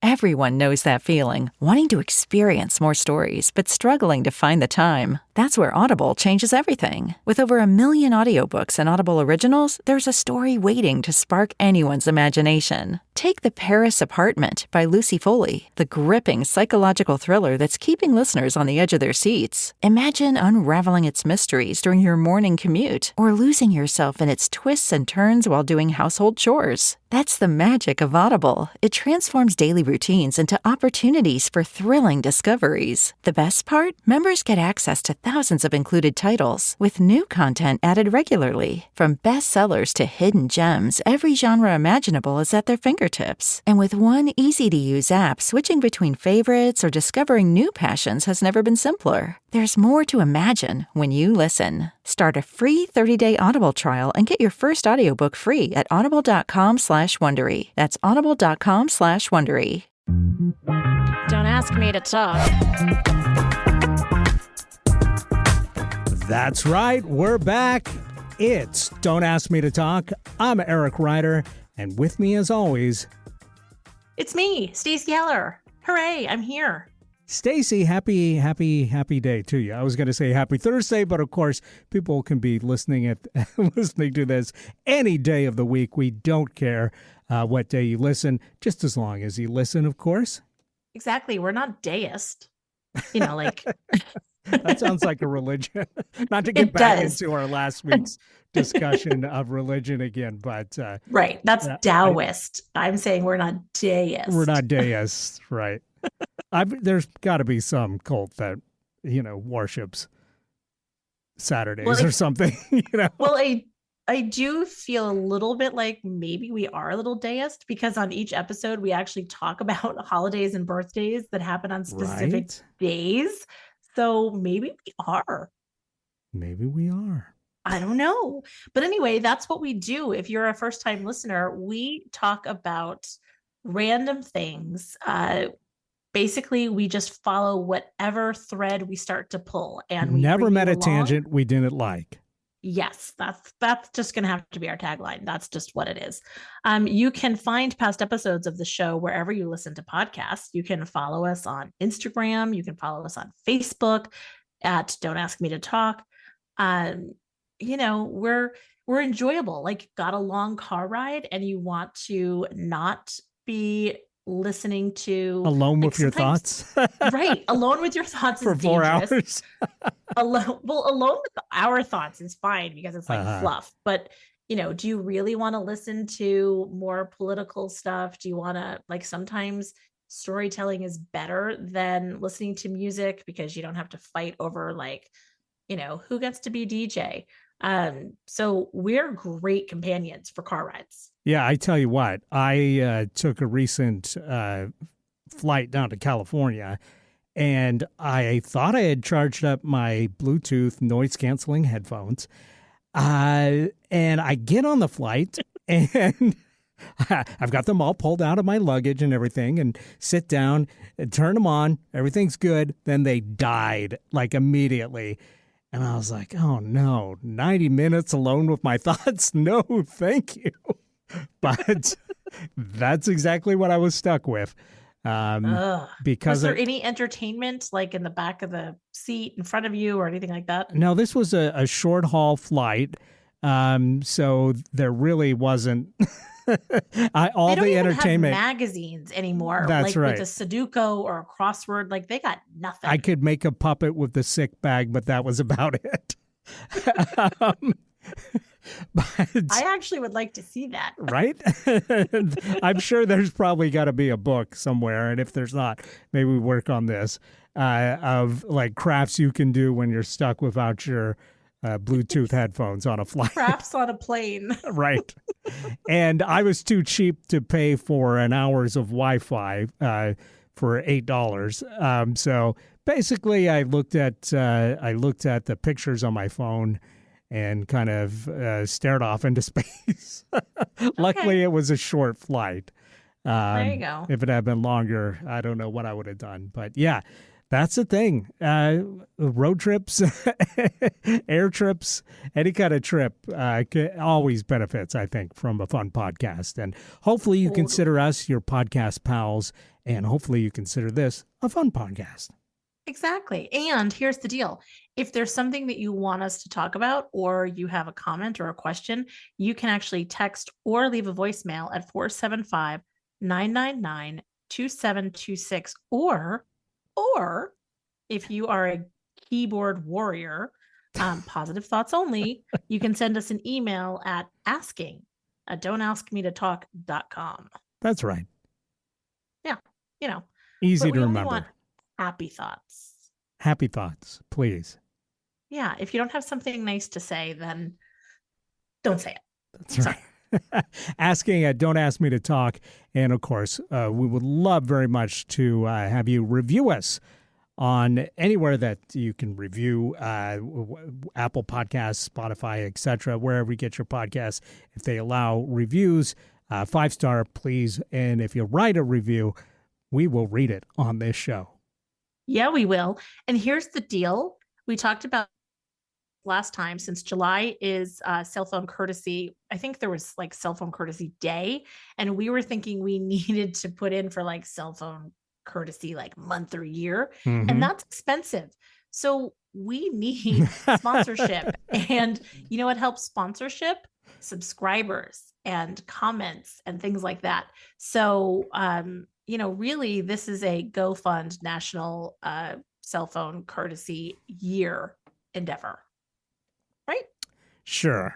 Everyone knows that feeling, wanting to experience more stories, but struggling to find the time. That's where Audible changes everything. With over 1 million audiobooks and Audible originals, there's a story waiting to spark anyone's imagination. Take The Paris Apartment by Lucy Foley, the gripping psychological thriller that's keeping listeners on the edge of their seats. Imagine unraveling its mysteries during your morning commute, or losing yourself in its twists and turns while doing household chores. That's the magic of Audible. It transforms daily routines into opportunities for thrilling discoveries. The best part? Members get access to thousands of included titles, with new content added regularly. From bestsellers to hidden gems, every genre imaginable is at their fingertips. And with one easy-to-use app, switching between favorites or discovering new passions has never been simpler. There's more to imagine when you listen. Start a free 30-day Audible trial and get your first audiobook free at audible.com/Wondery. That's audible.com/Wondery. Don't ask me to talk. That's right. We're back. It's Don't Ask Me to Talk. I'm Eric Ryder, and with me as always, it's me, Stacey Heller. Hooray, I'm here. Stacey, happy day to you. I was going to say happy Thursday, but of course, people can be listening to this any day of the week. We don't care what day you listen, just as long as you listen, of course. Exactly. We're not deist. You know, like... That sounds like a religion. Not to get back into our last week's discussion of religion again, but... right. That's Taoist. I'm saying we're not deist. We're not deists, right. There's got to be some cult that, worships Saturdays or something, Well, I do feel a little bit like maybe we are a little deist, because on each episode, we actually talk about holidays and birthdays that happen on specific days. So maybe we are. Maybe we are. I don't know. But anyway, that's what we do. If you're a first-time listener, we talk about random things. Basically, we just follow whatever thread we start to pull. And we never met a tangent we didn't like. Yes, that's just going to have to be our tagline. That's just what it is. You can find past episodes of the show wherever you listen to podcasts. You can follow us on Instagram. You can follow us on Facebook at Don't Ask Me to Talk. We're enjoyable. Like, got a long car ride and you want to not be listening to alone with your thoughts. Right, alone with your thoughts for is 4 dangerous. hours. Alone with our thoughts is fine because it's like fluff. But do you really want to listen to more political stuff? Do you want to, like, sometimes storytelling is better than listening to music because you don't have to fight over, like, who gets to be DJ. So we're great companions for car rides. Yeah, I tell you what, I took a recent flight down to California, and I thought I had charged up my Bluetooth noise-canceling headphones, and I get on the flight, and I've got them all pulled out of my luggage and everything, and sit down and turn them on. Everything's good. Then they died, like, immediately. And I was like, oh, no, 90 minutes alone with my thoughts? No, thank you. But that's exactly what I was stuck with. Because was there any entertainment, like in the back of the seat in front of you or anything like that? No, this was a short haul flight. So there really wasn't all the entertainment. Have magazines anymore. That's right. With a Sudoku or a crossword, like, they got nothing. I could make a puppet with the sick bag, but that was about it. But I actually would like to see that. Right? I'm sure there's probably got to be a book somewhere. And if there's not, maybe we work on this of, like, crafts you can do when you're stuck without your Bluetooth headphones on a flight. Crafts on a plane. Right. And I was too cheap to pay for an hours of Wi-Fi for $8. So basically, I looked at the pictures on my phone and kind of stared off into space. Luckily, it was a short flight. There you go. If it had been longer, I don't know what I would have done. But yeah, that's the thing. Road trips, air trips, any kind of trip always benefits, I think, from a fun podcast. And hopefully you consider us your podcast pals And hopefully you consider this a fun podcast. Exactly. And here's the deal. If there's something that you want us to talk about, or you have a comment or a question, you can actually text or leave a voicemail at 475-999-2726. Or if you are a keyboard warrior, positive thoughts only, you can send us an email at asking@don'taskmetotalk.com. That's right. Yeah. Easy But to we only remember. want happy thoughts. Happy thoughts, please. Yeah. If you don't have something nice to say, then don't say it. That's right. Asking at Don't Ask Me to Talk. And of course, we would love very much to have you review us on anywhere that you can review, Apple Podcasts, Spotify, etc., wherever you get your podcasts. If they allow reviews, 5-star, please. And if you write a review, we will read it on this show. Yeah, we will. And here's the deal. We talked about last time, since July is cell phone courtesy. I think there was like cell phone courtesy day. And we were thinking we needed to put in for like cell phone courtesy like month or year. Mhm. And that's expensive. So we need sponsorship. And you know what helps sponsorship? Subscribers and comments and things like that. So, really, this is a GoFund national cell phone courtesy year endeavor. Right? Sure.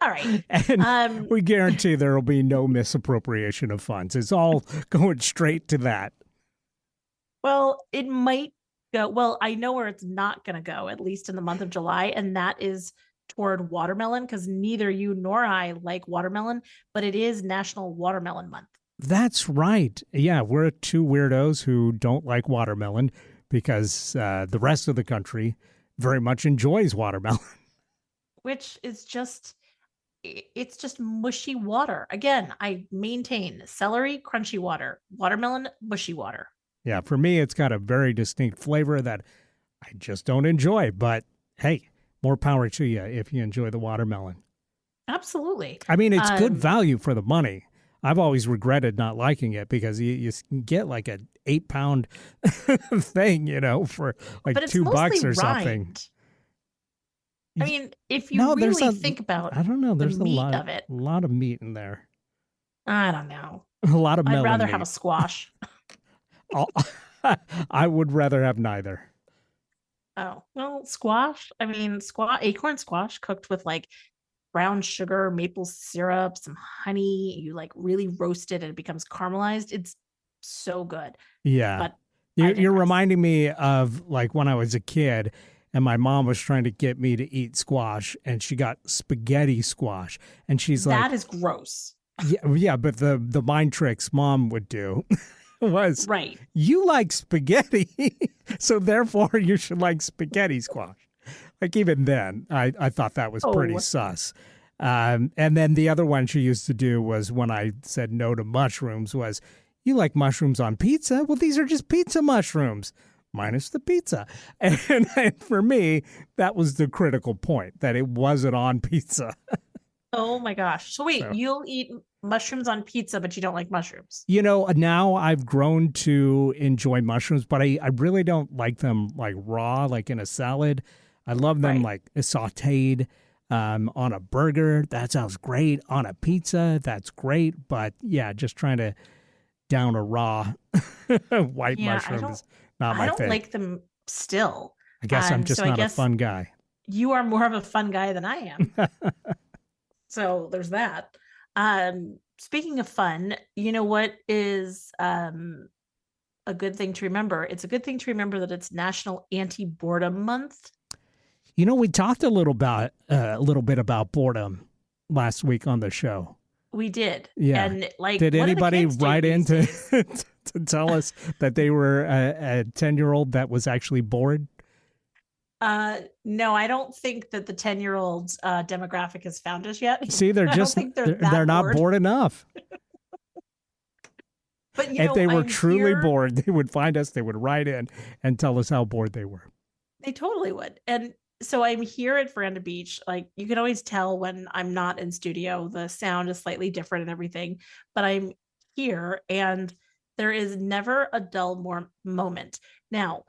All right. And we guarantee there will be no misappropriation of funds. It's all going straight to that. Well, it might go. Well, I know where it's not going to go, at least in the month of July, and that is toward watermelon, because neither you nor I like watermelon, but it is National Watermelon Month. That's right. Yeah, we're two weirdos who don't like watermelon because the rest of the country very much enjoys watermelon. Which is it's just mushy water. Again, I maintain celery, crunchy water, watermelon, mushy water. Yeah, for me, it's got a very distinct flavor that I just don't enjoy. But hey, more power to you if you enjoy the watermelon. Absolutely. I mean, it's good value for the money. I've always regretted not liking it because you get like an 8-pound thing, for like $2 or something. I mean, if you really think about I don't know, there's the meat a of it. lot of meat in there. I don't know. A lot of melon I'd rather meat. have a squash. I would rather have neither. Oh, well, squash. I mean, acorn squash cooked with like brown sugar, maple syrup, some honey. You like really roast it and it becomes caramelized. It's so good. Yeah. But you're reminding me of like when I was a kid and my mom was trying to get me to eat squash and she got spaghetti squash. And she's like, that is gross. Yeah, but the mind tricks mom would do was, right. You like spaghetti, so therefore you should like spaghetti squash. Like even then, I thought that was pretty sus. And then the other one she used to do was when I said no to mushrooms was, you like mushrooms on pizza? Well, these are just pizza mushrooms, minus the pizza. And for me, that was the critical point, that it wasn't on pizza. Oh my gosh. So wait, you'll eat mushrooms on pizza, but you don't like mushrooms? Now I've grown to enjoy mushrooms, but I really don't like them like raw, like in a salad. I love them like sauteed on a burger. That sounds great. On a pizza, that's great. But yeah, just trying to down a raw white mushroom is not my thing. I don't like them still. I guess I'm just not a fun guy. You are more of a fun guy than I am. So there's that. Speaking of fun, you know what is a good thing to remember? It's a good thing to remember that it's National Anti-Boredom Month. We talked a little bit about boredom last week on the show. We did. Yeah. And did anybody write in to tell us that they were a 10-year-old that was actually bored? No, I don't think that the 10-year-old demographic has found us yet. See, they're not bored enough. But if they were truly bored, they would find us, they would write in and tell us how bored they were. They totally would. And so I'm here at Veranda Beach. Like, you can always tell when I'm not in studio, the sound is slightly different and everything, but I'm here, and there is never a dull moment. Now,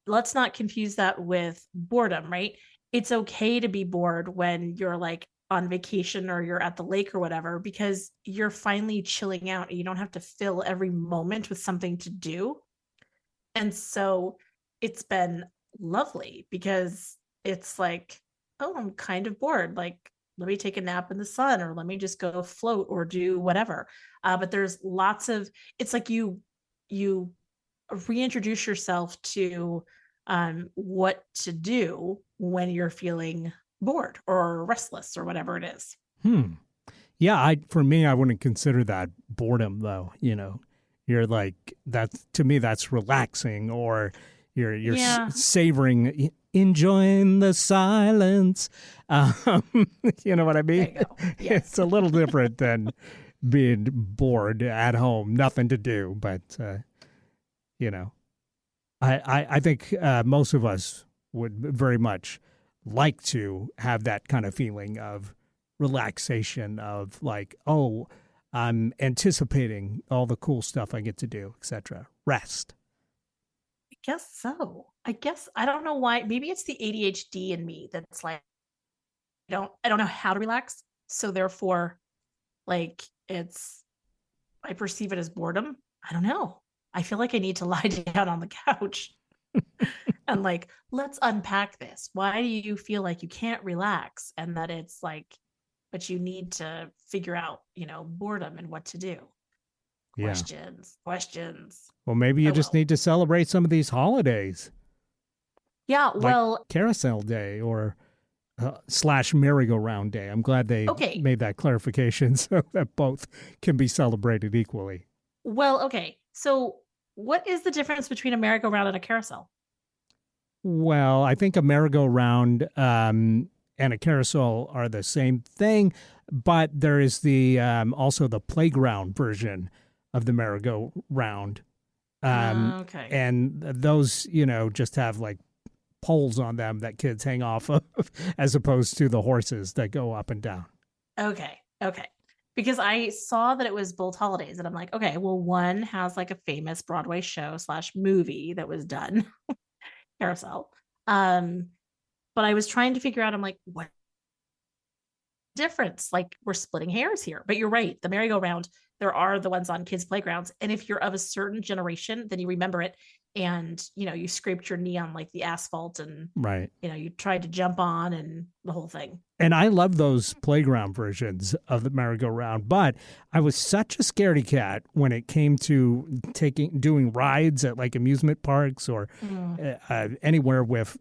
let's not confuse that with boredom, right? It's okay to be bored when you're like on vacation or you're at the lake or whatever, because you're finally chilling out and you don't have to fill every moment with something to do. And so it's been lovely because it's like, oh, I'm kind of bored. Like, let me take a nap in the sun, or let me just go float or do whatever. But there's lots of, it's like you reintroduce yourself to what to do when you're feeling bored or restless or whatever it is. Yeah, for me, I wouldn't consider that boredom, though. You're like, that's, to me, that's relaxing, or you're savoring, enjoying the silence. You know what I mean? Yes. It's a little different than being bored at home, nothing to do. But I think most of us would very much like to have that kind of feeling of relaxation, of like, oh, I'm anticipating all the cool stuff I get to do, etc. Rest. I guess so. I don't know why. Maybe it's the ADHD in me that's like, I don't know how to relax. So therefore, like, I perceive it as boredom. I don't know. I feel like I need to lie down on the couch and like, let's unpack this. Why do you feel like you can't relax? And that it's like, but you need to figure out, boredom and what to do. Questions. Well, maybe you just need to celebrate some of these holidays. Yeah, like Carousel Day or / merry-go-round day. I'm glad they made that clarification so that both can be celebrated equally. Well, okay. So what is the difference between a merry-go-round and a carousel? Well, I think a merry-go-round and a carousel are the same thing, but there is the also the playground version of the merry-go-round. Okay. And those, just have like poles on them that kids hang off of, as opposed to the horses that go up and down. Okay. Because I saw that it was both holidays, and I'm like, okay, well, one has like a famous Broadway show / movie that was done, Carousel. But I was trying to figure out, I'm like, what difference? Like, we're splitting hairs here. But you're right. The merry-go-round, there are the ones on kids' playgrounds. And if you're of a certain generation, then you remember it. And, you scraped your knee on like the asphalt and, right. You tried to jump on and the whole thing. And I love those playground versions of the merry-go-round. But I was such a scaredy cat when it came to doing rides at like amusement parks or anywhere with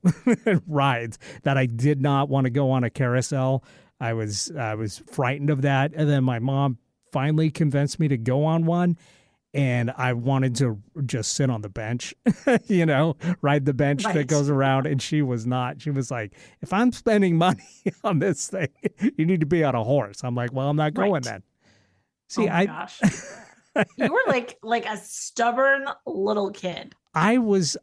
rides, that I did not want to go on a carousel. I was frightened of that. And then my mom finally convinced me to go on one. And I wanted to just sit on the bench, ride the bench that goes around. And she was not. She was like, if I'm spending money on this thing, you need to be on a horse. I'm like, well, I'm not going then. See, gosh. You were like a stubborn little kid. I was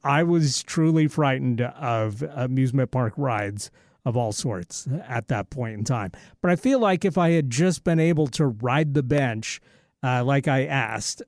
truly frightened of amusement park rides of all sorts at that point in time. But I feel like if I had just been able to ride the bench, like I asked,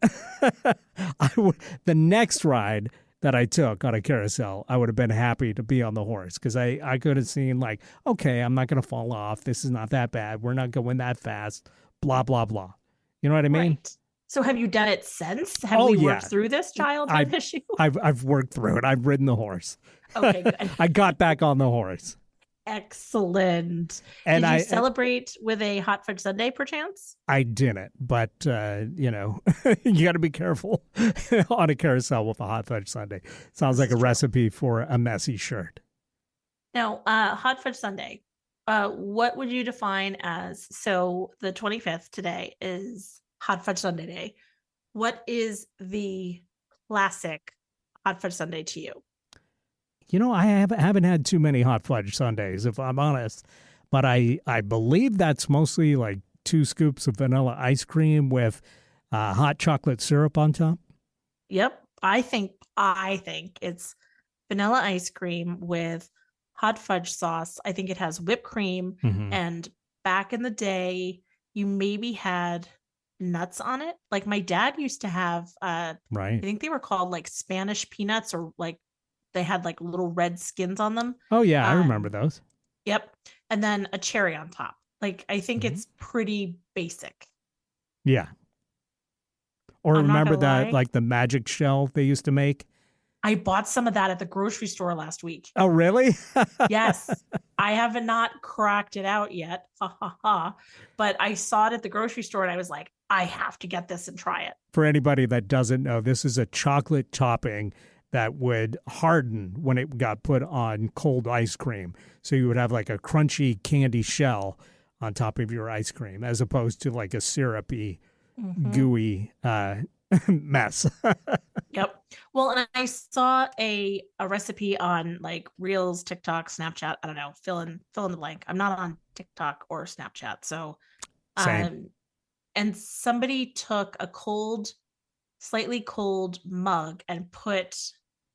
the next ride that I took on a carousel, I would have been happy to be on the horse, because I could have seen like, okay, I'm not going to fall off. This is not that bad. We're not going that fast. Blah, blah, blah. You know what I mean? Right. So have you done it since? Have we worked through this childhood issue? I've worked through it. I've ridden the horse. Okay, good. I got back on the horse. Excellent. And Did you celebrate with a hot fudge sundae, perchance? I didn't, but you got to be careful on a carousel with a hot fudge sundae. Sounds like a recipe for a messy shirt. Now, hot fudge sundae. What would you define as? So the 25th today is hot fudge sundae day. What is the classic hot fudge sundae to you? I haven't had too many hot fudge sundaes, if I'm honest, but I believe that's mostly like 2 scoops of vanilla ice cream with hot chocolate syrup on top. Yep. I think it's vanilla ice cream with hot fudge sauce. I think it has whipped cream. Mm-hmm. And back in the day, you maybe had nuts on it. Like my dad used to have, I Right. think they were called like Spanish peanuts, or like they had like little red skins on them. Oh, yeah, I remember Um, those. Yep. And then a cherry on top. Like I think Mhm. it's pretty basic. Yeah. Or I'm not remember gonna that, lie. like the magic shell they used to make? I bought some of that at the grocery store last week. Oh, really? Yes. I have not cracked it out yet. Ha ha ha. But I saw it at the grocery store and I was like, I have to get this and try it. For anybody that doesn't know, this is a chocolate topping that would harden when it got put on cold ice cream. So you would have like a crunchy candy shell on top of your ice cream, as opposed to like a syrupy, gooey mess. Yep. Well, and I saw a recipe on like Reels, TikTok, Snapchat. I don't know. Fill in the blank. I'm not on TikTok or Snapchat. So Same. and somebody took a slightly cold mug and put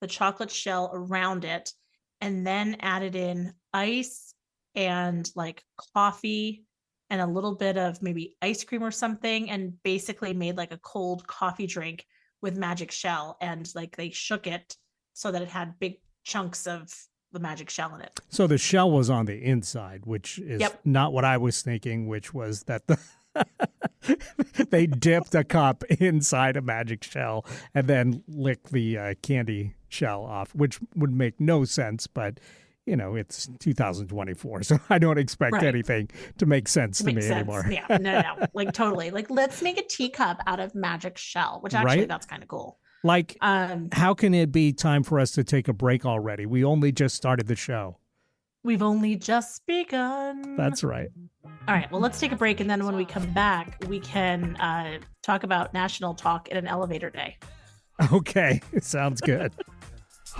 the chocolate shell around it and then added in ice and like coffee and a little bit of maybe ice cream or something, and basically made like a cold coffee drink with magic shell, and like they shook it so that it had big chunks of the magic shell in it. So the shell was on the inside, which is not what I was thinking, which was that they dipped a cup inside a magic shell and then licked the candy shell off, which would make no sense, but it's 2024, so I don't expect anything to make sense to me anymore. Yeah, no, like totally. Like let's make a teacup out of magic shell, which actually that's kind of cool. Like, how can it be time for us to take a break already? We only just started the show. We've only just begun. That's right. All right, well, let's take a break, and then when we come back, we can talk about National Talk in an Elevator Day. Okay, sounds good.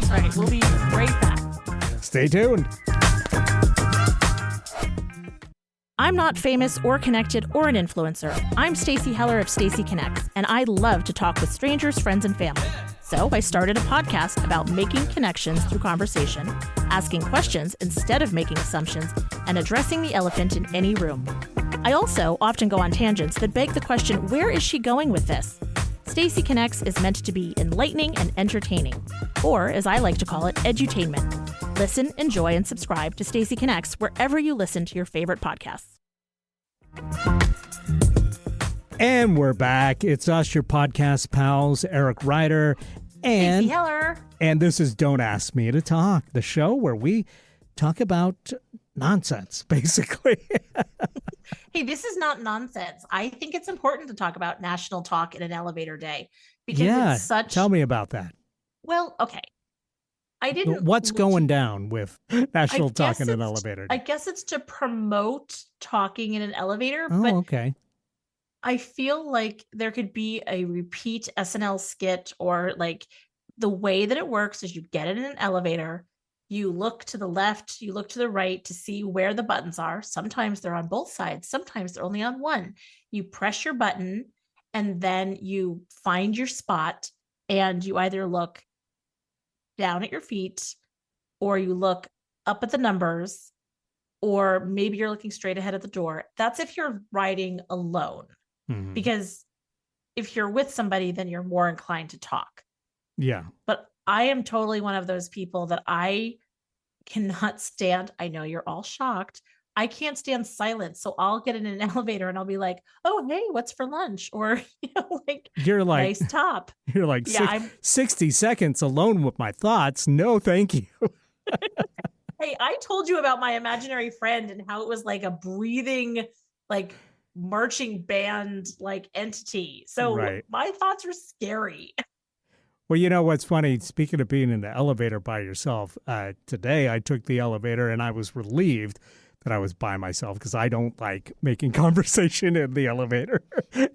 All right, we'll be right back. Stay tuned. I'm not famous or connected or an influencer. I'm Stacey Heller of Stacey Connects, and I love to talk with strangers, friends, and family. So I started a podcast about making connections through conversation, asking questions instead of making assumptions, and addressing the elephant in any room. I also often go on tangents that beg the question, where is she going with this? Stacey Connects is meant to be enlightening and entertaining, or as I like to call it, edutainment. Listen, enjoy, and subscribe to Stacey Connects wherever you listen to your favorite podcasts. And we're back. It's us, your podcast pals, Eric Ryder and Stacey Heller. And this is Don't Ask Me to Talk, the show where we talk about nonsense, basically. Hey, this is not nonsense. I think it's important to talk about National Talk in an Elevator Day because it's such. Tell me about that. Well, okay. I didn't. What's going down with National Talk in an Elevator Day? I guess it's to promote talking in an elevator. Oh, but okay. I feel like there could be a repeat SNL skit, or like the way that it works is you get in an elevator, you look to the left, you look to the right to see where the buttons are. Sometimes they're on both sides, sometimes they're only on one. You press your button and then you find your spot, and you either look down at your feet or you look up at the numbers, or maybe you're looking straight ahead at the door. That's if you're riding alone. Mm-hmm. Because if you're with somebody, then you're more inclined to talk. Yeah. But I am totally one of those people that I cannot stand. I know you're all shocked. I can't stand silence. So I'll get in an elevator and I'll be like, oh, hey, what's for lunch? Or, you're like, nice top. You're like, yeah, 60 seconds alone with my thoughts. No, thank you. Hey, I told you about my imaginary friend and how it was like a breathing, like marching band, like entity. So my thoughts are scary. Well, you know what's funny? Speaking of being in the elevator by yourself, today I took the elevator and I was relieved that I was by myself because I don't like making conversation in the elevator.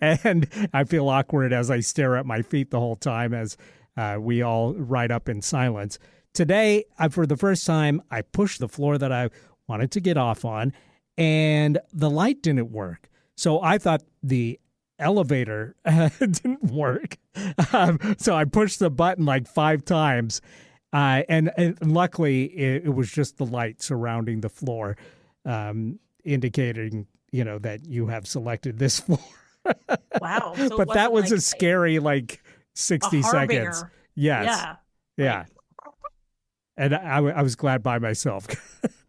And I feel awkward as I stare at my feet the whole time as we all ride up in silence. Today, for the first time, I pushed the floor that I wanted to get off on, and the light didn't work. So I thought the elevator didn't work. So I pushed the button like 5 times, and luckily it was just the light surrounding the floor, indicating, that you have selected this floor. Wow. So it But that wasn't was like a scary, like, 60 a seconds. harbinger. Yes. Yeah. Yeah. Like, And I was glad by myself.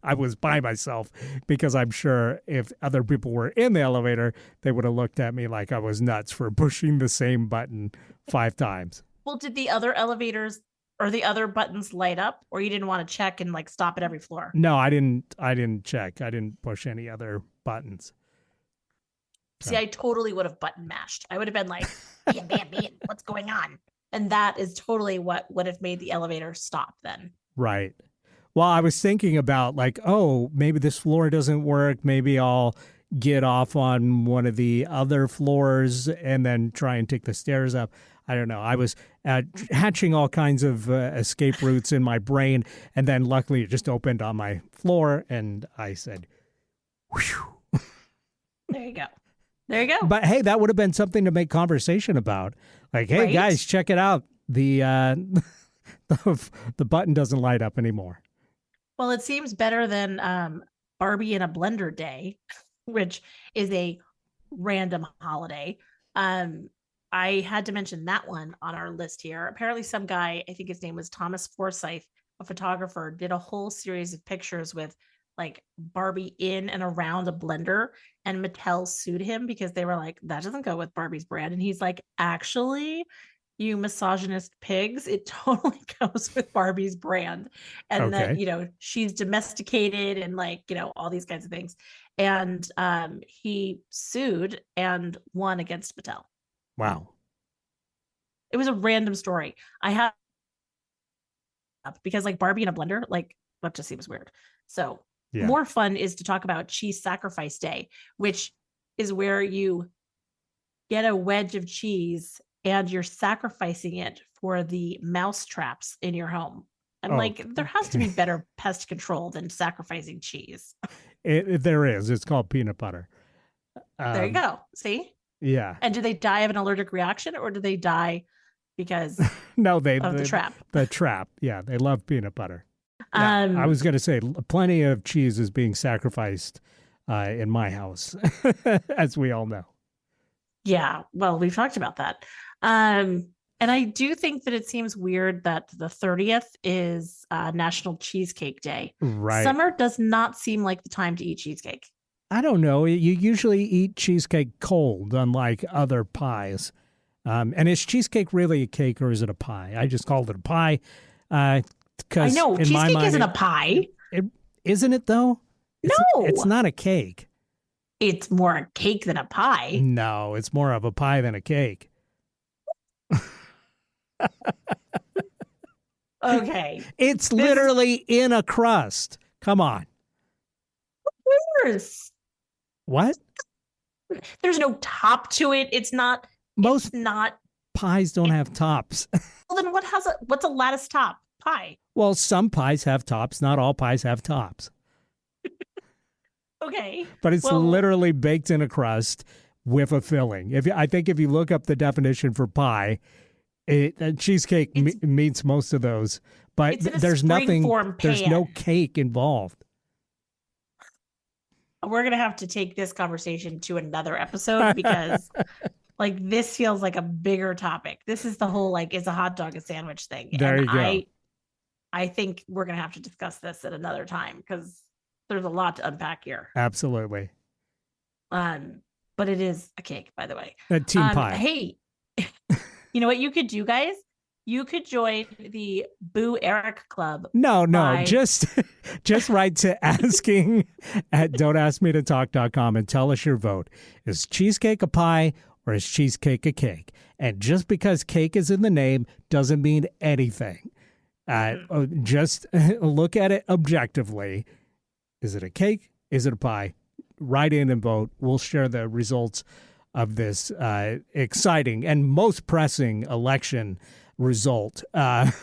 I was by myself because I'm sure if other people were in the elevator, they would have looked at me like I was nuts for pushing the same button 5 times. well, did the other elevators or the other buttons light up, or you didn't want to check and like stop at every floor? No, I didn't check. I didn't push any other buttons. See, I totally would have button mashed. I would have been like, bam, bam, bam, what's going on? And that is totally what would have made the elevator stop then. Right. Well, I was thinking about like, oh, maybe this floor doesn't work. Maybe I'll get off on one of the other floors and then try and take the stairs up. I don't know. I was hatching all kinds of escape routes in my brain. And then luckily it just opened on my floor and I said, whew. There you go. There you go. But hey, that would have been something to make conversation about. Like, hey, Right? guys, check it out. The the button doesn't light up anymore. Well, it seems better than Barbie in a Blender Day, which is a random holiday. I had to mention that one on our list here. Apparently, some guy, I think his name was Thomas Forsyth, a photographer, did a whole series of pictures with like Barbie in and around a blender, and Mattel sued him because they were like, that doesn't go with Barbie's brand. And he's like, actually, you misogynist pigs, it totally goes with Barbie's brand. And that, you know, she's domesticated and like, you know, all these kinds of things. And he sued and won against Mattel. Wow. It was a random story. I have because like Barbie in a blender, like that just seems weird. So more fun is to talk about Cheese Sacrifice Day, which is where you get a wedge of cheese and you're sacrificing it for the mouse traps in your home. And like, there has to be better pest control than sacrificing cheese. There is. It's called peanut butter. There you go. See? Yeah. And do they die of an allergic reaction, or do they die because no, of the trap? The trap. Yeah, they love peanut butter. Yeah, I was going to say plenty of cheese is being sacrificed in my house, as we all know. Yeah, well, we've talked about that. And I do think that it seems weird that the 30th is National Cheesecake Day. Right. Summer does not seem like the time to eat cheesecake. I don't know. You usually eat cheesecake cold, unlike other pies. And is cheesecake really a cake or is it a pie? I just called it a pie. I know cheesecake isn't a pie. Isn't it though? No, it's not a cake. It's more a cake than a pie. No, it's more of a pie than a cake. Okay. It's literally in a crust. Come on. Of course. What? There's no top to it. It's not. Most not pies don't have tops. Well, then what's a lattice top pie? Well, some pies have tops. Not all pies have tops. Okay. But it's literally baked in a crust with a filling. I think if you look up the definition for pie, cheesecake meets most of those. But there's nothing. There's no cake involved. We're gonna have to take this conversation to another episode because, like, this feels like a bigger topic. This is the whole like, is a hot dog a sandwich thing? There you go. I think we're gonna have to discuss this at another time because there's a lot to unpack here. Absolutely. But it is a cake, by the way. A team pie. Hey, you know what you could do, guys? You could join the Boo Eric Club. No, just write to asking at don'taskmetotalk.com and tell us your vote. Is cheesecake a pie or is cheesecake a cake? And just because cake is in the name doesn't mean anything. Just look at it objectively. Is it a cake? Is it a pie? Write in and vote. We'll share the results of this exciting and most pressing election result that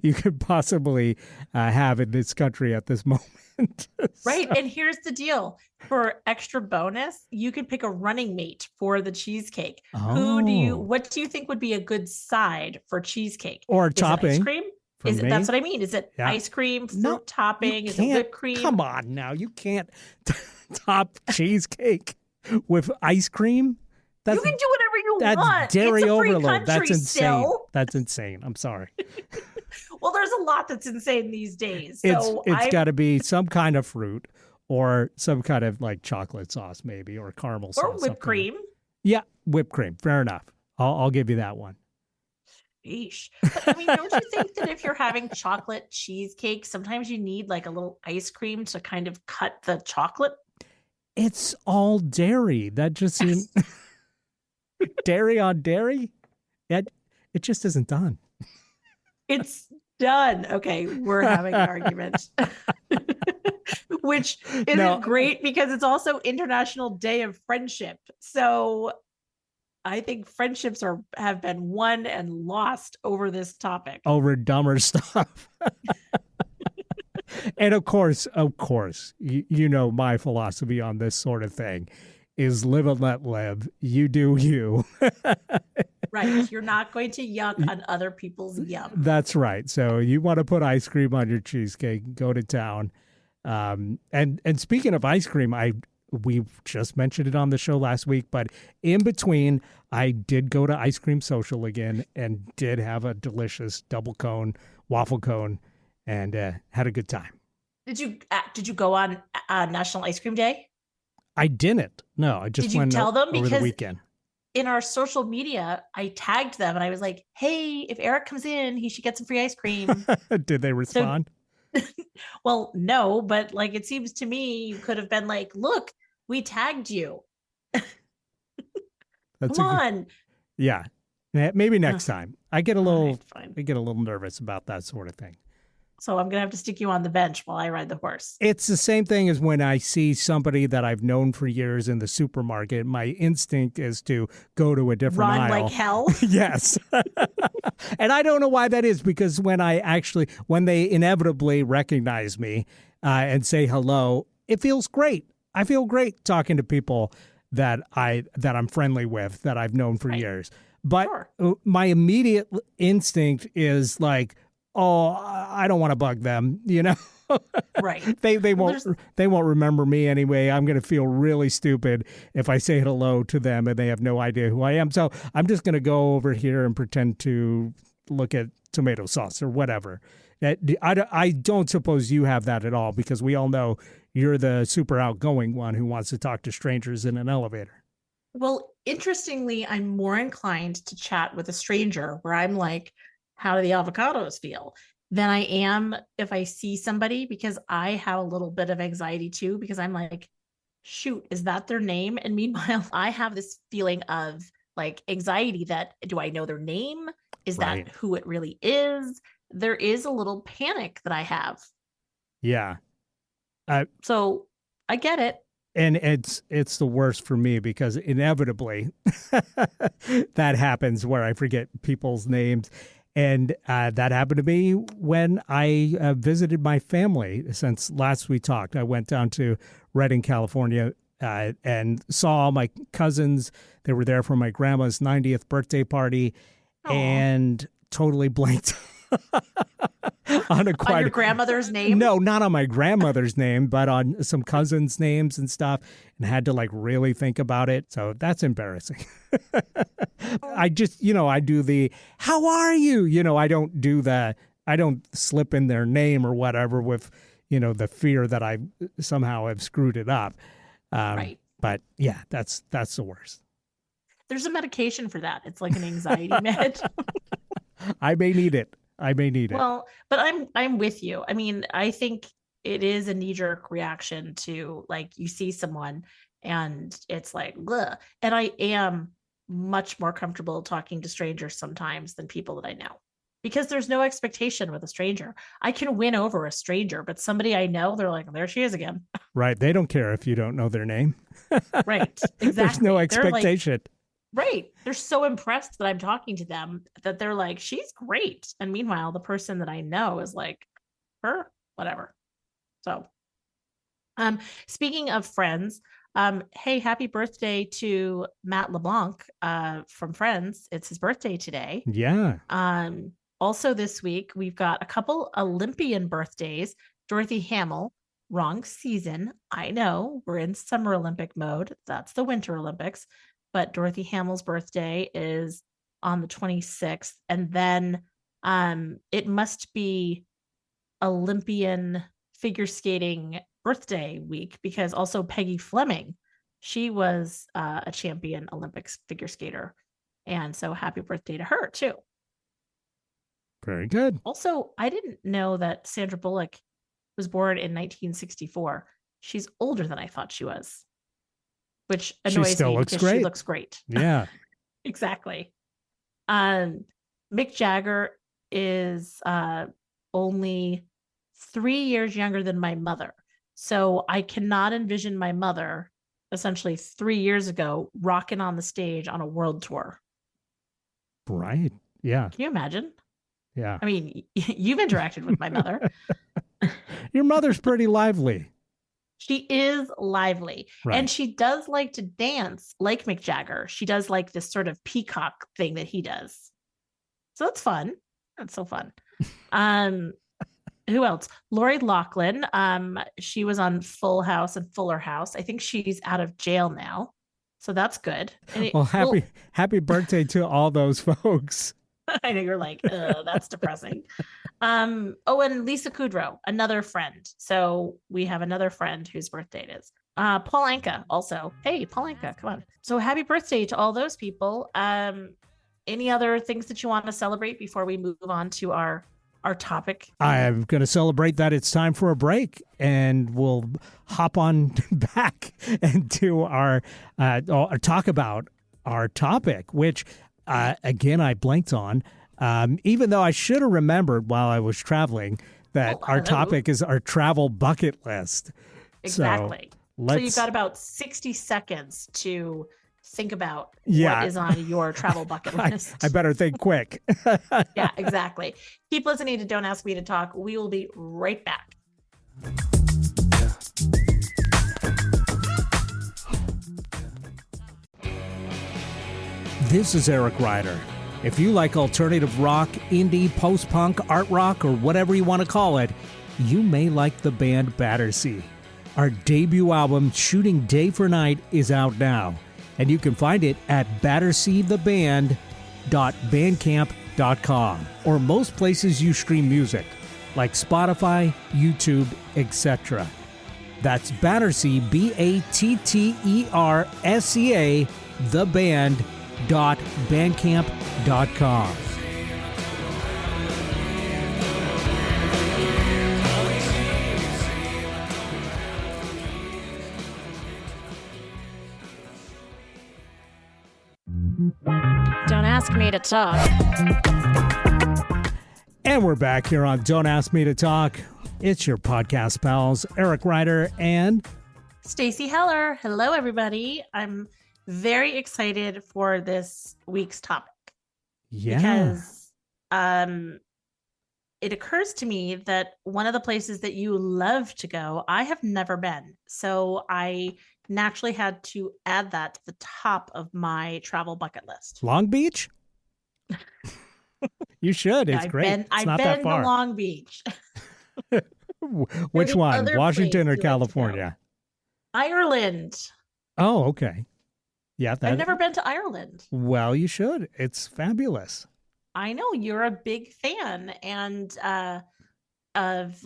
you could possibly have in this country at this moment. Right. And here's the deal. For extra bonus, you could pick a running mate for the cheesecake. What do you think would be a good side for cheesecake? Or topping? Ice cream? That's what I mean. Is it ice cream, fruit topping? Is it whipped cream? Come on now. You can't top cheesecake. with ice cream. You can do whatever you that's want. dairy It's a free overload. That's country insane. still. That's insane. I'm sorry. Well, there's a lot that's insane these days. It's got to be some kind of fruit or some kind of like chocolate sauce, maybe, or caramel sauce, or whipped cream. Yeah, whipped cream. Fair enough. I'll give you that one. Yeesh. But I mean, don't you think that if you're having chocolate cheesecake, sometimes you need like a little ice cream to kind of cut the chocolate? It's all dairy. That just seems dairy on dairy. It just isn't done. It's done. Okay, we're having an argument. Which isn't great because it's also International Day of Friendship. So I think friendships have been won and lost over this topic. Over dumber stuff. And of course, you know my philosophy on this sort of thing is live and let live. You do you. Right. You're not going to yuck on other people's yum. That's right. So you want to put ice cream on your cheesecake, go to town. And speaking of ice cream, we just mentioned it on the show last week, but in between, I did go to Ice Cream Social again and did have a delicious double cone, waffle cone, and had a good time. Did you go on National Ice Cream Day? I didn't. No, I just went tell them? over Because the weekend. In our social media, I tagged them and I was like, hey, if Eric comes in, he should get some free ice cream. Did they respond? Well, no, but like it seems to me you could have been like, look, we tagged you. Come on. Yeah. Maybe next time. I get a little nervous about that sort of thing. So I'm going to have to stick you on the bench while I ride the horse. It's the same thing as when I see somebody that I've known for years in the supermarket. My instinct is to go to a different aisle. Run like hell? Yes. And I don't know why that is, because when they inevitably recognize me and say hello, it feels great. I feel great talking to people that I'm friendly with, that I've known for years. But my immediate instinct is like, oh, I don't want to bug them, you know? Right. They won't remember me anyway. I'm going to feel really stupid if I say hello to them and they have no idea who I am. So I'm just going to go over here and pretend to look at tomato sauce or whatever. I don't suppose you have that at all, because we all know you're the super outgoing one who wants to talk to strangers in an elevator. Well, interestingly, I'm more inclined to chat with a stranger where I'm like, how do the avocados feel, than I am if I see somebody, because I have a little bit of anxiety too, because I'm like, shoot, is that their name? And meanwhile, I have this feeling of like anxiety that, do I know their name? Is that who it really is? There is a little panic that I have. Yeah. So I get it. And it's the worst for me, because inevitably that happens where I forget people's names. And that happened to me when I visited my family. Since last we talked, I went down to Redding, California, and saw my cousins. They were there for my grandma's 90th birthday party. Aww. And totally blanked on your grandmother's name? No, not on my grandmother's name, but on some cousins' names and stuff, and had to like really think about it. So that's embarrassing. I just, I do the, how are you? I don't slip in their name or whatever with, the fear that I somehow have screwed it up. Right. But yeah, that's the worst. There's a medication for that. It's like an anxiety med. I may need it. Well, but I'm with you. I mean, I think it is a knee-jerk reaction to, like, you see someone and it's like, bleh. And I am much more comfortable talking to strangers sometimes than people that I know, because there's no expectation with a stranger. I can win over a stranger, but somebody I know, they're like, there she is again. Right. They don't care if you don't know their name. Right. Exactly. There's no expectation. Right. They're so impressed that I'm talking to them that they're like, she's great. And meanwhile, the person that I know is like, her, whatever. So, speaking of friends, hey, happy birthday to Matt LeBlanc from Friends. It's his birthday today. Yeah. Also this week, we've got a couple Olympian birthdays. Dorothy Hamill, wrong season. I know we're in Summer Olympic mode. That's the Winter Olympics. But Dorothy Hamill's birthday is on the 26th. And then it must be Olympian figure skating birthday week, because also Peggy Fleming, she was a champion Olympics figure skater. And so happy birthday to her too. Very good. Also, I didn't know that Sandra Bullock was born in 1964. She's older than I thought she was, which annoys me because she looks great. Yeah. Exactly. Mick Jagger is only 3 years younger than my mother. So I cannot envision my mother essentially 3 years ago rocking on the stage on a world tour. Right. Yeah. Can you imagine? Yeah. I mean, you've interacted with my mother. Your mother's pretty lively. She is lively. Right. And she does like to dance like Mick Jagger. She does like this sort of peacock thing that he does. So it's fun. That's so fun. Who else? Lori Loughlin. She was on Full House and Fuller House. I think she's out of jail now. So that's good. Well, happy birthday to all those folks. I know you're like, that's depressing. And Lisa Kudrow, another friend. So we have another friend whose birthday it is. Paul Anka also. Hey, Paul Anka, come on. So happy birthday to all those people. Any other things that you want to celebrate before we move on to our topic? I'm going to celebrate that it's time for a break, and we'll hop on back and do our talk about our topic, which again, I blanked on, even though I should have remembered while I was traveling that our topic is our travel bucket list. Exactly. So you've got about 60 seconds to think about what is on your travel bucket list. I better think quick. Yeah, exactly. Keep listening to Don't Ask Me to Talk. We will be right back. This is Eric Ryder. If you like alternative rock, indie, post-punk, art rock, or whatever you want to call it, you may like the band Battersea. Our debut album, Shooting Day for Night, is out now, and you can find it at batterseatheband.bandcamp.com or most places you stream music, like Spotify, YouTube, etc. That's Battersea, BATTERSEA, theband.bandcamp.com. Don't ask me to talk. And we're back here on Don't Ask Me to Talk. It's your podcast pals, Eric Ryder and Stacey Heller. Hello, everybody. I'm very excited for this week's topic. Yeah. Because it occurs to me that one of the places that you love to go, I have never been. So I naturally had to add that to the top of my travel bucket list. Long Beach? You should. It's great. It's not that far. To Long Beach. Which one? Washington or California? Ireland. Oh, okay. Yeah, I've never been to Ireland. Well, you should. It's fabulous. I know you're a big fan and of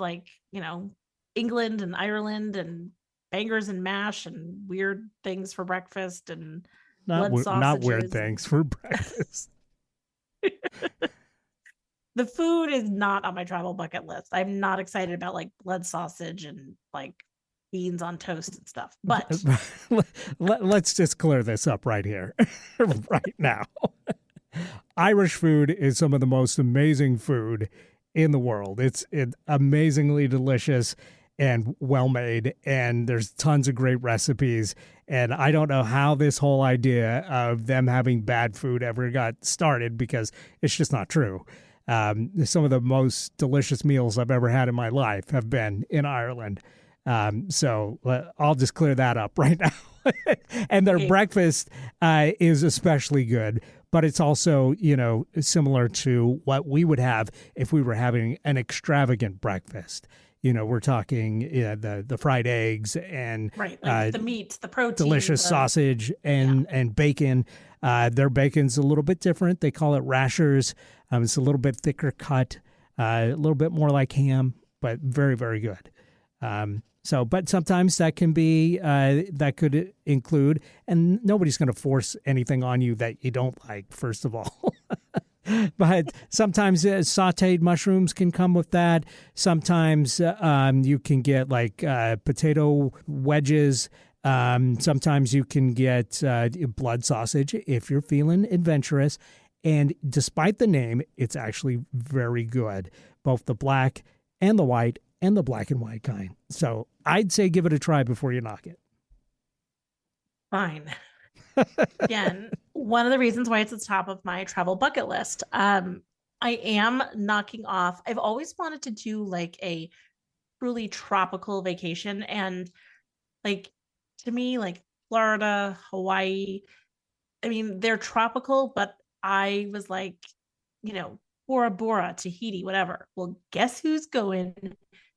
England and Ireland and bangers and mash and weird things for breakfast and not weird things for breakfast. The food is not on my travel bucket list. I'm not excited about like blood sausage and like beans on toast and stuff. But let's just clear this up right here, right now. Irish food is some of the most amazing food in the world. It's amazingly delicious and well made, and there's tons of great recipes. And I don't know how this whole idea of them having bad food ever got started, because it's just not true. Some of the most delicious meals I've ever had in my life have been in Ireland. So I'll just clear that up right now. And their breakfast is especially good, but it's also, similar to what we would have if we were having an extravagant breakfast. We're talking the fried eggs and Right. Like the meat, the protein. delicious sausage and bacon. Their bacon's a little bit different. They call it rashers. It's a little bit thicker cut, a little bit more like ham, but very, very good. But sometimes that can be, that could include, and nobody's going to force anything on you that you don't like, first of all. But sometimes sauteed mushrooms can come with that. Sometimes you can get like potato wedges. Sometimes you can get blood sausage if you're feeling adventurous. And despite the name, it's actually very good, both the black and the white and the black and white kind. So I'd say give it a try before you knock it. Fine. Again, one of the reasons why it's at the top of my travel bucket list. I am knocking off. I've always wanted to do like a truly tropical vacation. And like, to me, like Florida, Hawaii, I mean, they're tropical, but I was like, Bora Bora, Tahiti, whatever. Well, guess who's going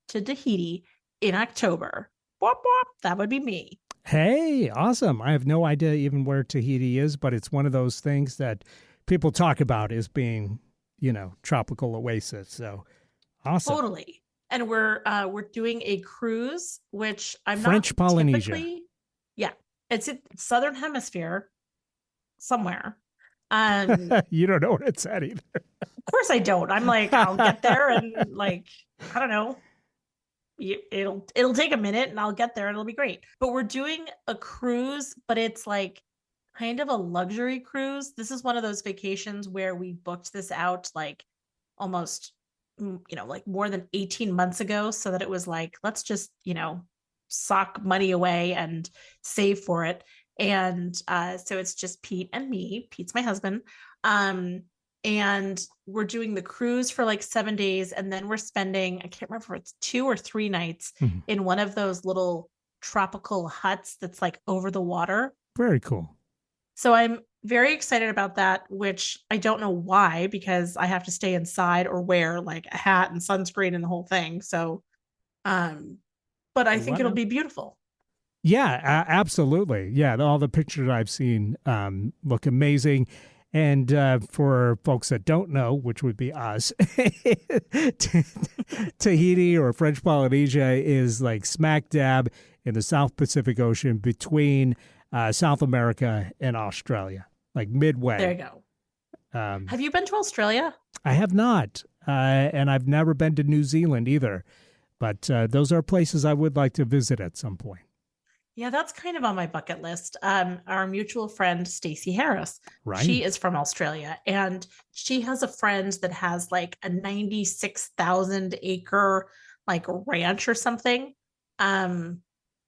to Tahiti in October? Bop, bop, that would be me. Hey, awesome. I have no idea even where Tahiti is, but it's one of those things that people talk about as being, tropical oasis. So awesome. Totally. And we're doing a cruise, which I'm French not Polynesia. Yeah. It's in Southern Hemisphere somewhere. You don't know what it's at either. Of course I don't. I'm like, I'll get there and like, I don't know. It'll take a minute and I'll get there and it'll be great. But we're doing a cruise, but it's like kind of a luxury cruise. This is one of those vacations where we booked this out like almost, like more than 18 months ago, so that it was like, let's just, sock money away and save for it. And so it's just Pete and me. Pete's my husband. And we're doing the cruise for like 7 days. And then we're spending, I can't remember if it's 2 or 3 nights in one of those little tropical huts that's like over the water. Very cool. So I'm very excited about that, which I don't know why, because I have to stay inside or wear like a hat and sunscreen and the whole thing. So, but I think it'll be beautiful. Yeah, absolutely. Yeah, all the pictures I've seen look amazing. And for folks that don't know, which would be us, Tahiti or French Polynesia is like smack dab in the South Pacific Ocean between South America and Australia, like midway. There you go. Have you been to Australia? I have not. And I've never been to New Zealand either. But those are places I would like to visit at some point. Yeah, that's kind of on my bucket list. Our mutual friend, Stacey Harris, right. She is from Australia, and she has a friend that has like a 96,000 acre like ranch or something. And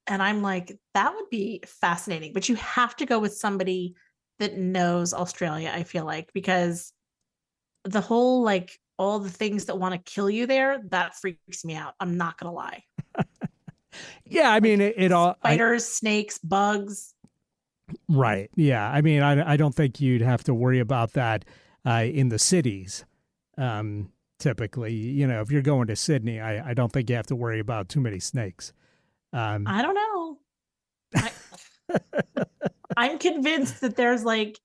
I'm like, that would be fascinating, but you have to go with somebody that knows Australia, I feel like, because the whole, like all the things that want to kill you there, that freaks me out. I'm not going to lie. Yeah, I mean, it all spiders, snakes, bugs. Right. Yeah. I mean, I don't think you'd have to worry about that in the cities. Typically, if you're going to Sydney, I don't think you have to worry about too many snakes. I don't know. I'm convinced that there's like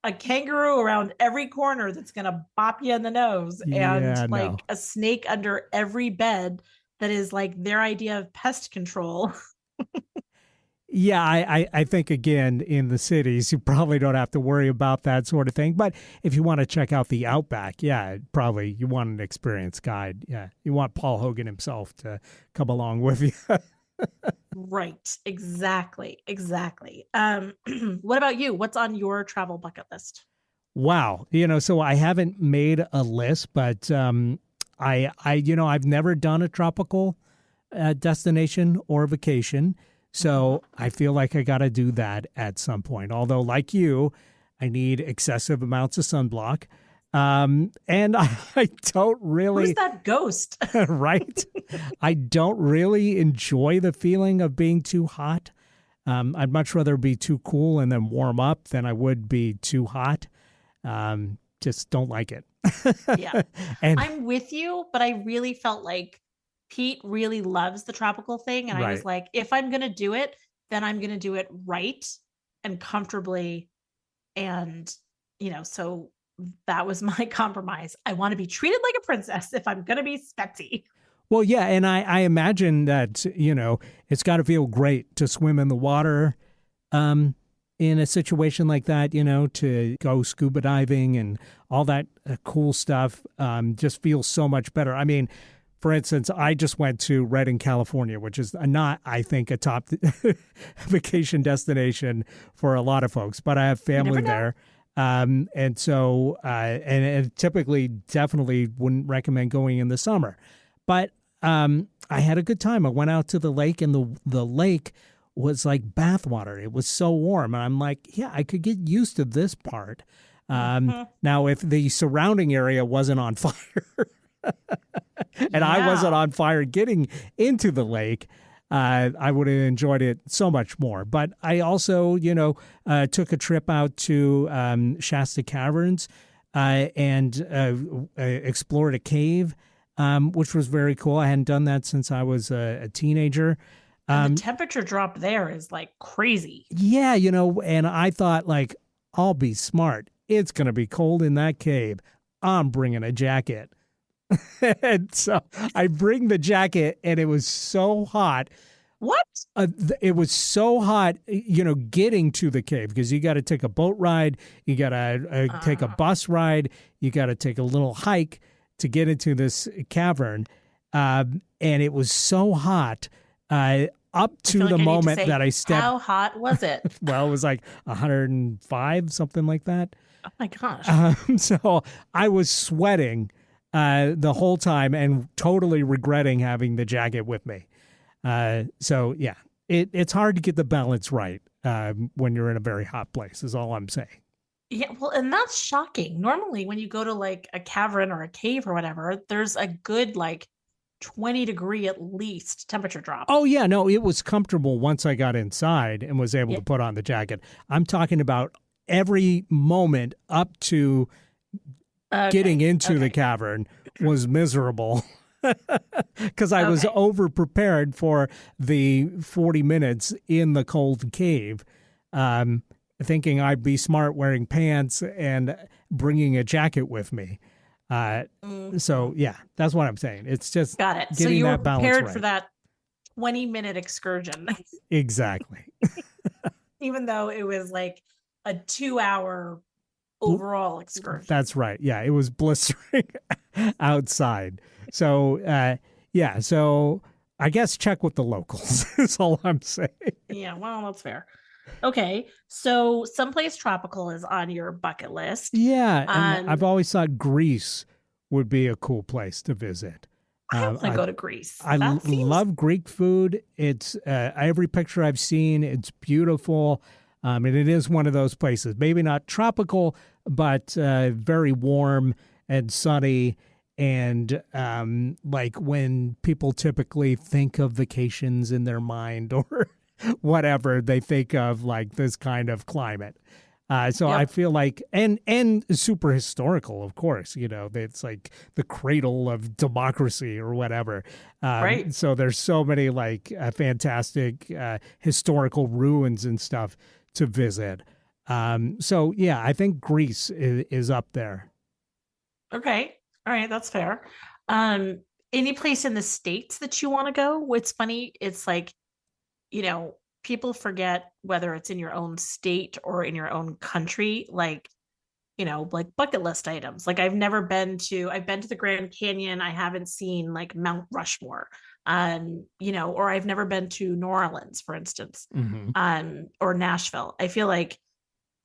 a kangaroo around every corner that's going to bop you in the nose, and like a snake under every bed. That is like their idea of pest control. Yeah, I think, again, in the cities, you probably don't have to worry about that sort of thing. But if you want to check out the outback, yeah, probably you want an experienced guide. Yeah, you want Paul Hogan himself to come along with you. Right. Exactly. What about you? What's on your travel bucket list? Wow. So I haven't made a list, but I've never done a tropical destination or vacation, so I feel like I got to do that at some point. Although, like you, I need excessive amounts of sunblock, and I don't really. Who's that ghost? Right? I don't really enjoy the feeling of being too hot. I'd much rather be too cool and then warm up than I would be too hot. Just don't like it. Yeah. And I'm with you, but I really felt like Pete really loves the tropical thing. And I was Right. like, if I'm going to do it, then I'm going to do it right and comfortably. And, so that was my compromise. I want to be treated like a princess if I'm going to be spetsy. Well, yeah, and I imagine that, it's got to feel great to swim in the water in a situation like that, to go scuba diving and all that cool stuff just feels so much better. I mean, for instance, I just went to Redding, California, which is not, I think, a top vacation destination for a lot of folks, but I have family there. And so, and typically definitely wouldn't recommend going in the summer. But I had a good time. I went out to the lake, and the lake was like bathwater. It was so warm. And I'm like, yeah, I could get used to this part. Now, if the surrounding area wasn't on fire and I wasn't on fire getting into the lake, I would have enjoyed it so much more. But I also, took a trip out to Shasta Caverns and explored a cave, which was very cool. I hadn't done that since I was a teenager. And the temperature drop there is like crazy. Yeah, and I thought, like, I'll be smart. It's going to be cold in that cave. I'm bringing a jacket. And so I bring the jacket, and it was so hot. What? It was so hot, getting to the cave, because you got to take a boat ride. You got to take a bus ride. You got to take a little hike to get into this cavern. And it was so hot up to the moment that I stepped. How hot was it? Well, it was like 105, something like that. Oh my gosh. So I was sweating the whole time and totally regretting having the jacket with me. So yeah, it's hard to get the balance right when you're in a very hot place, is all I'm saying. Yeah, well, and that's shocking. Normally, when you go to like a cavern or a cave or whatever, there's a good 20-degree at least temperature drop. Oh yeah, no, it was comfortable once I got inside and was able to put on the jacket. I'm talking about every moment up to getting into the cavern was miserable. Because I was over prepared for the 40 minutes in the cold cave, thinking I'd be smart wearing pants and bringing a jacket with me. So yeah, that's what I'm saying. It's just got it. Getting so you were that balance prepared right. for that 20-minute excursion. Exactly. Even though it was like a 2-hour overall excursion. That's right. Yeah, it was blistering outside. So so I guess check with the locals is all I'm saying. Yeah, well, that's fair. Okay, so someplace tropical is on your bucket list. Yeah, and I've always thought Greece would be a cool place to visit. I want to go to Greece. I love Greek food. It's every picture I've seen, it's beautiful. And it is one of those places, maybe not tropical, but very warm and sunny. And like when people typically think of vacations in their mind or whatever, they think of like this kind of climate. So I feel like, and super historical, of course, it's like the cradle of democracy or whatever. Right. So there's so many like fantastic historical ruins and stuff to visit. So yeah, I think Greece is up there. Okay. All right. That's fair. Any place in the States that you want to go? It's funny. It's like, people forget whether it's in your own state or in your own country, like bucket list items. Like I've been to the Grand Canyon. I haven't seen like Mount Rushmore, or I've never been to New Orleans, for instance, or Nashville. I feel like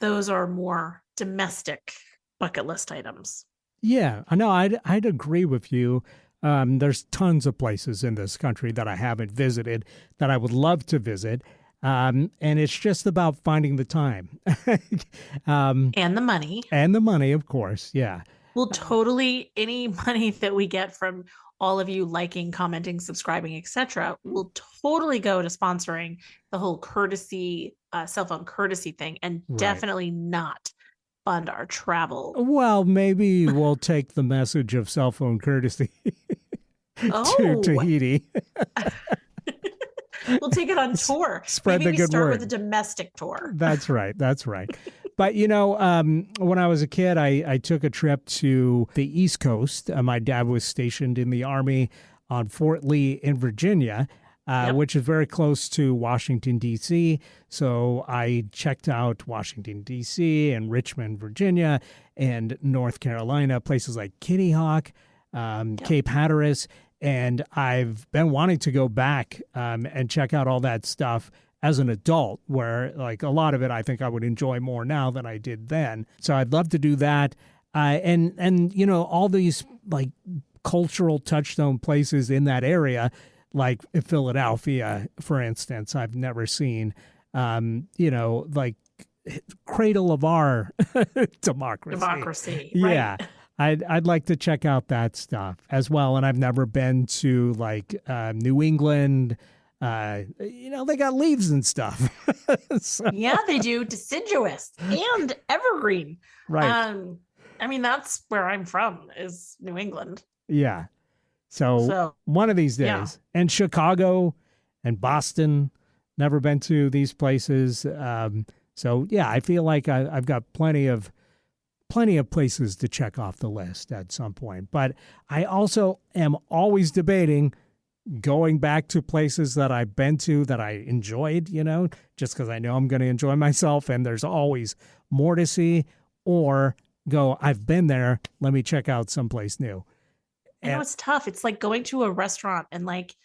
those are more domestic bucket list items. Yeah, I know. I'd agree with you. There's tons of places in this country that I haven't visited that I would love to visit. And it's just about finding the time. And the money. And the money, of course. Yeah. Well, totally. Any money that we get from all of you liking, commenting, subscribing, etc., will totally go to sponsoring the whole courtesy, cell phone courtesy thing, and definitely not fund our travel. Well, maybe we'll take the message of cell phone courtesy to Oh, Tahiti. we'll take it on tour. Spread Maybe the we good start word. with a domestic tour. That's right. That's right. But, when I was a kid, I took a trip to the East Coast. My dad was stationed in the Army on Fort Lee in Virginia, Yep. which is very close to Washington, D.C. So I checked out Washington, D.C. and Richmond, Virginia, and North Carolina, places like Kitty Hawk, Cape Hatteras. And I've been wanting to go back and check out all that stuff as an adult, where like a lot of it I think I would enjoy more now than I did then. So I'd love to do that. And all these like cultural touchstone places in that area, like Philadelphia, for instance, I've never seen, like cradle of our democracy. Democracy. Yeah. Right. I'd like to check out that stuff as well. And I've never been to like New England. They got leaves and stuff. So, Yeah, they do. Deciduous and evergreen. right. That's where I'm from, is New England. Yeah. So one of these days. yeah. And Chicago and Boston, never been to these places. So yeah, I feel like I've got plenty of places to check off the list at some point. But I also am always debating going back to places that I've been to that I enjoyed, just because I know I'm going to enjoy myself and there's always more to see, or go, I've been there, let me check out someplace new. I know it's tough. It's like going to a restaurant and like,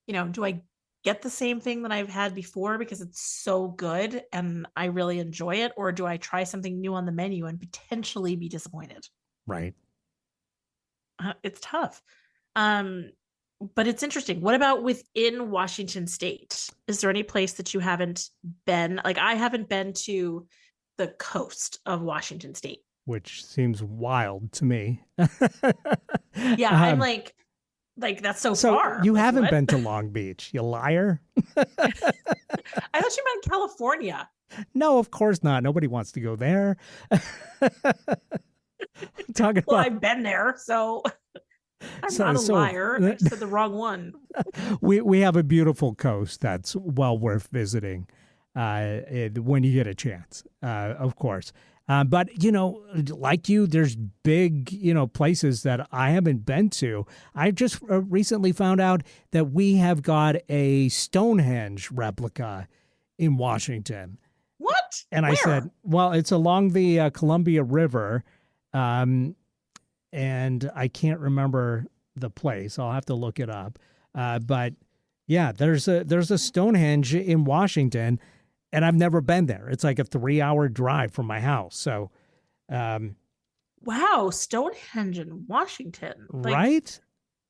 do I get the same thing that I've had before because it's so good and I really enjoy it? Or do I try something new on the menu and potentially be disappointed? Right. It's tough. But it's interesting. What about within Washington State? Is there any place that you haven't been? Like, I haven't been to the coast of Washington State. Which seems wild to me. Yeah, I'm like that's so far. You Like, haven't what? been to Long Beach, you liar. I thought you meant California. No, of course not. Nobody wants to go there. Talking Well, about I've been there, so I'm not a liar. I said the wrong one. we have a beautiful coast that's well worth visiting when you get a chance, of course. But, like you, there's big, places that I haven't been to. I just recently found out that we have got a Stonehenge replica in Washington. What? And Where? I said, well, it's along the Columbia River. And I can't remember the place. I'll have to look it up. But yeah, there's a Stonehenge in Washington, and I've never been there. It's like a 3-hour drive from my house. So, wow, Stonehenge in Washington, right?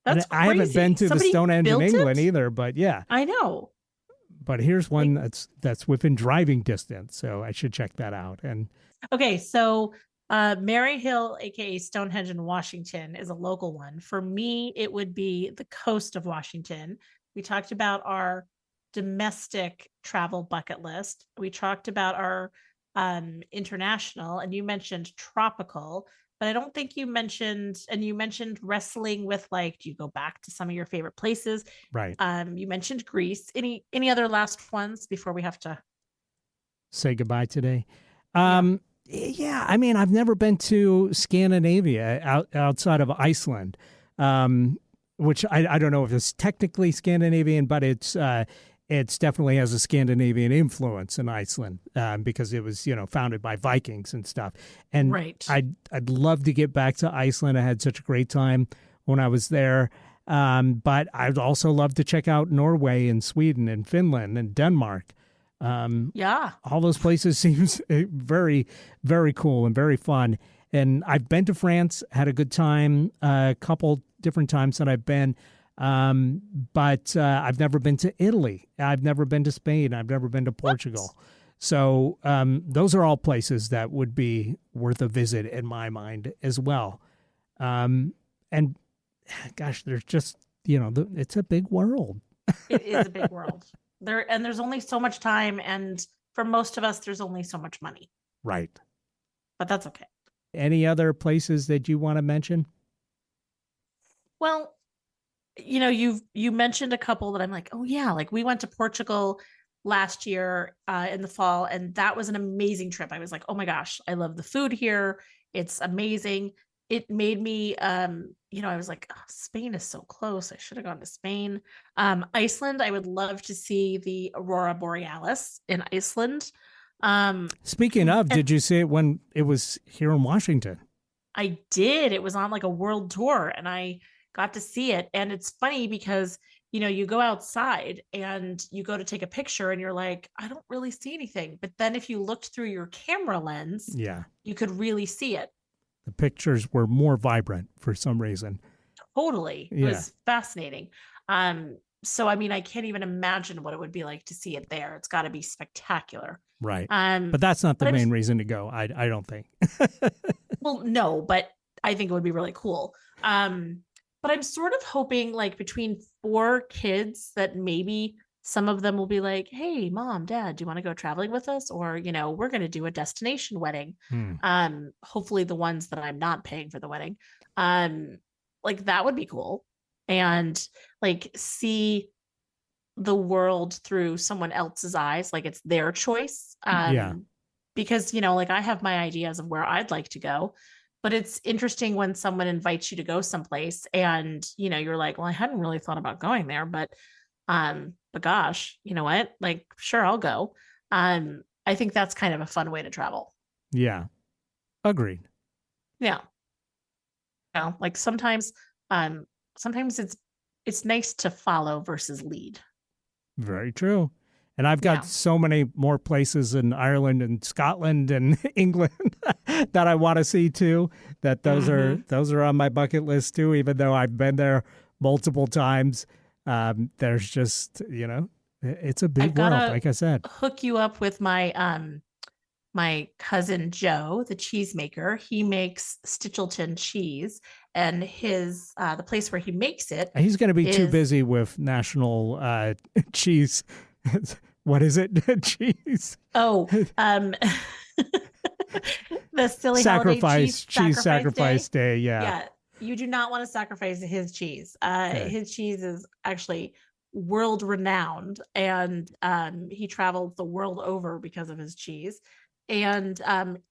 That's I haven't been to Somebody the Stonehenge in built England it? either, but yeah. I know. But here's one that's within driving distance, so I should check that out. And Okay, so Mary Hill, aka Stonehenge in Washington, is a local one. For me, it would be the coast of Washington. We talked about our domestic travel bucket list. We talked about our international, and you mentioned tropical, but I don't think you mentioned wrestling with, like, do you go back to some of your favorite places? right. You mentioned Greece. Any other last ones before we have to Say goodbye today? Yeah, I mean, I've never been to Scandinavia outside of Iceland, which I don't know if it's technically Scandinavian, but it's definitely has a Scandinavian influence in Iceland because it was, founded by Vikings and stuff. And Right. I'd love to get back to Iceland. I had such a great time when I was there. But I'd also love to check out Norway and Sweden and Finland and Denmark. Yeah. All those places seems very, very cool and very fun. And I've been to France, had a good time, a couple different times that I've been. But I've never been to Italy. I've never been to Spain. I've never been to Portugal. What? So those are all places that would be worth a visit in my mind as well. And gosh, there's just, it's a big world. It is a big world. There's only so much time, and for most of us, there's only so much money. Right. But that's okay. Any other places that you want to mention? Well, you mentioned a couple that I'm like, oh yeah, like we went to Portugal last year in the fall, and that was an amazing trip. I was like, oh my gosh, I love the food here. It's amazing. It made me I was like, oh, Spain is so close. I should have gone to Spain. Iceland, I would love to see the Aurora Borealis in Iceland. Speaking of, And did you see it when it was here in Washington? I did. It was on like a world tour and I got to see it. And it's funny because, you go outside and you go to take a picture and you're like, I don't really see anything. But then if you looked through your camera lens, Yeah. you could really see it. The pictures were more vibrant for some reason. Totally. It Yeah. was fascinating. So I mean, I can't even imagine what it would be like to see it there. It's got to be spectacular. Right. But that's not the but main reason to go. I don't think. Well, no, but I think it would be really cool. But I'm sort of hoping like between 4 kids that maybe some of them will be like, hey, mom, dad, do you want to go traveling with us? Or, we're going to do a destination wedding. Hopefully the ones that I'm not paying for the wedding. Like that would be cool. And like see the world through someone else's eyes, like it's their choice. Yeah. Because, like I have my ideas of where I'd like to go, but it's interesting when someone invites you to go someplace and, you're like, well, I hadn't really thought about going there, but gosh, you know what? Like, sure, I'll go. I think that's kind of a fun way to travel. Yeah. Agreed. Yeah. Like sometimes it's nice to follow versus lead. Very true. And I've got so many more places in Ireland and Scotland and England that I want to see too. That those are on my bucket list too. Even though I've been there multiple times, there's just it's a big world. Like I said, hook you up with my cousin Joe, the cheesemaker. He makes Stitchelton cheese, and his the place where he makes it. He's going to be too busy with national cheese. What is it? Cheese. Oh, the silly sacrifice cheese sacrifice day. Yeah. Yeah. You do not want to sacrifice his cheese. Okay. His cheese is actually world renowned, and he traveled the world over because of his cheese. And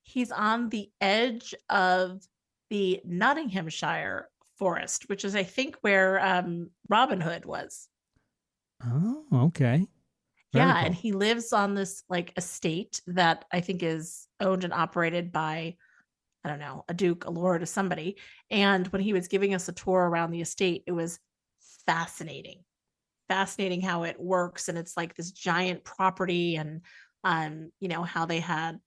he's on the edge of the Nottinghamshire forest, which is, I think, where Robin Hood was. Oh, okay. Very cool. And he lives on this like estate that I think is owned and operated by, I don't know, a duke, a lord, or somebody. And when he was giving us a tour around the estate, it was fascinating how it works. And it's like this giant property, and how they had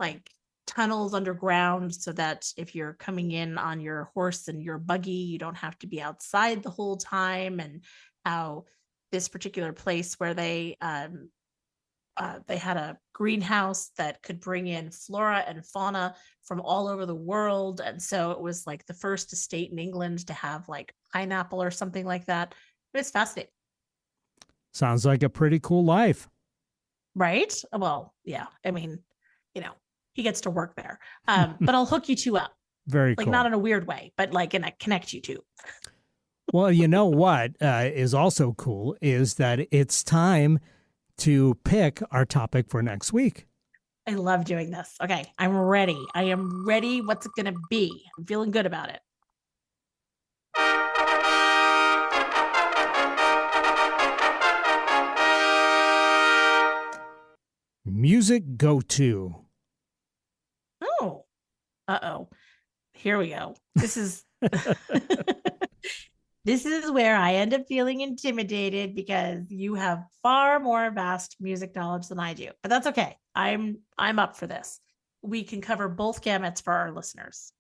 like tunnels underground so that if you're coming in on your horse and your buggy, you don't have to be outside the whole time, and how this particular place where they had a greenhouse that could bring in flora and fauna from all over the world. And so it was like the first estate in England to have like pineapple or something like that. It was fascinating. Sounds like a pretty cool life. Right? Well, yeah. I mean, he gets to work there. But I'll hook you two up. Very cool. Like not in a weird way, but like in a connect you two. Well, you know what is also cool is that it's time to pick our topic for next week. I love doing this. Okay, I'm ready. I am ready. What's it going to be? I'm feeling good about it. Music go-to. Oh, uh-oh. Here we go. This is... This is where I end up feeling intimidated because you have far more vast music knowledge than I do. But that's okay. I'm up for this. We can cover both gamuts for our listeners.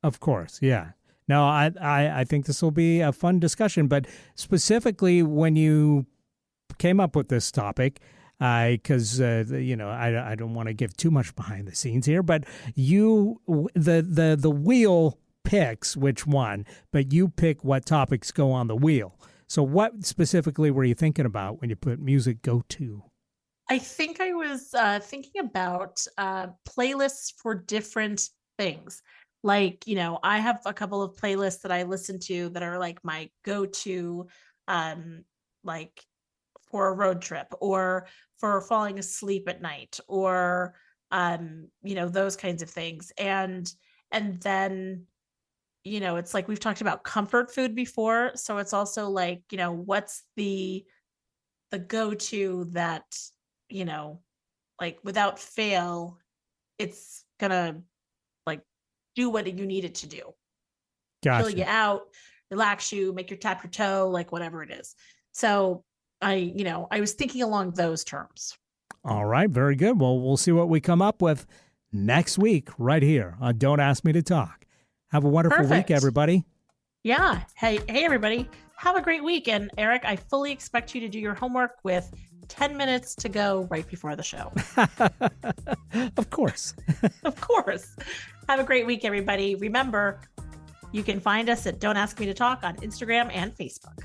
Of course, yeah. No, I think this will be a fun discussion. But specifically, when you came up with this topic, because I don't want to give too much behind the scenes here, but the wheel picks which one, but you pick what topics go on the wheel. So what specifically were you thinking about when you put music go to? I think I was thinking about playlists for different things. Like, I have a couple of playlists that I listen to that are like my go-to, like for a road trip or for falling asleep at night or, those kinds of things. And then, it's like we've talked about comfort food before. So it's also like, what's the go-to that, like without fail, it's gonna like do what you need it to do. Chill you Gotcha. out, relax you, make you tap your toe, like whatever it is. So I was thinking along those terms. All right. Very good. Well, we'll see what we come up with next week right here on Don't Ask Me to Talk. Have a wonderful Perfect. week, everybody. Yeah. Hey, everybody. Have a great week. And Eric, I fully expect you to do your homework with 10 minutes to go right before the show. Of course. Of course. Have a great week, everybody. Remember, you can find us at Don't Ask Me to Talk on Instagram and Facebook.